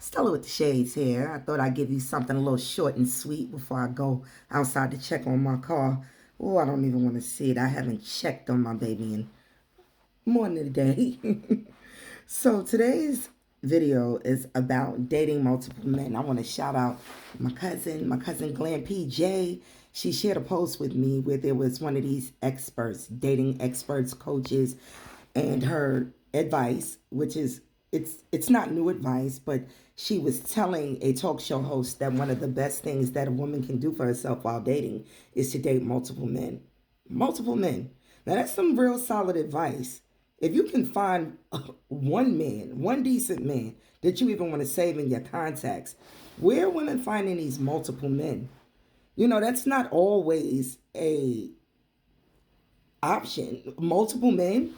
Stella with the shades here. I thought I'd give you something a little short and sweet before I go outside to check on my car. Oh, I don't even want to see it. I haven't checked on my baby in more than a day. So today's video is about dating multiple men. I want to shout out my cousin Glenn PJ. She shared a post with me where there was one of these experts, dating experts, coaches, and her advice, which is it's not new advice, but she was telling a talk show host that one of the best things that a woman can do for herself while dating is to date multiple men. Multiple men. Now that's some real solid advice. If you can find one man, one decent man that you even want to save in your contacts, where are women finding these multiple men? That's not always a option. Multiple men.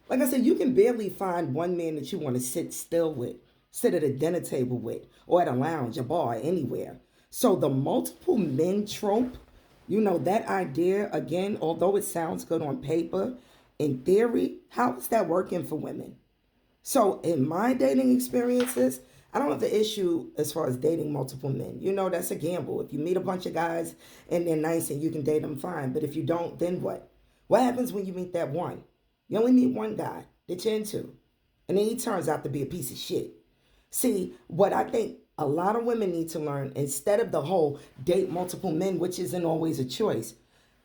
Like I said, you can barely find one man that you want to sit still with, sit at a dinner table with, or at a lounge, a bar, anywhere. So the multiple men trope, that idea, again, although it sounds good on paper, in theory, how is that working for women? So in my dating experiences, I don't have the issue as far as dating multiple men. That's a gamble. If you meet a bunch of guys and they're nice and you can date them, fine. But if you don't, then what? What happens when you meet that one? You only meet one guy that you're into, and then he turns out to be a piece of shit. See, what I think a lot of women need to learn, instead of the whole date multiple men, which isn't always a choice,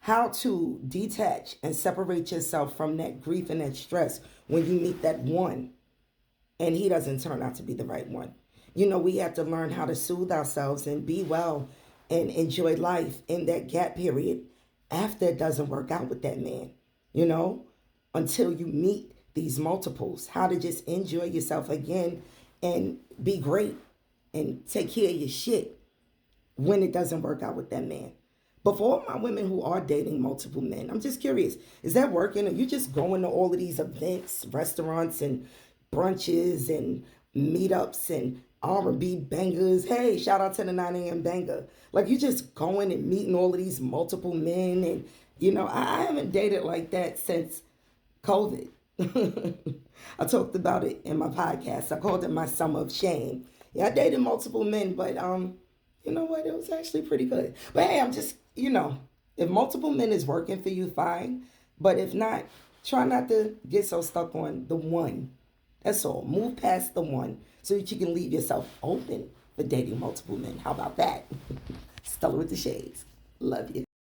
how to detach and separate yourself from that grief and that stress when you meet that one and he doesn't turn out to be the right one. We have to learn how to soothe ourselves and be well and enjoy life in that gap period after it doesn't work out with that man, you know, until you meet these multiples. How to just enjoy yourself again and be great and take care of your shit when it doesn't work out with that man. But for all my women who are dating multiple men, I'm just curious, is that working? Are you just going to all of these events, restaurants, and brunches, and meetups, and R&B bangers? Hey, shout out to the 9 a.m. banger. Like, you just going and meeting all of these multiple men. And, I haven't dated like that since COVID. I talked about it in my podcast. I called it my summer of shame. Yeah, I dated multiple men, but you know what? It was actually pretty good. But hey, I'm just, if multiple men is working for you, fine. But if not, try not to get so stuck on the one. That's all. Move past the one so that you can leave yourself open for dating multiple men. How about that? Stella with the shades. Love you.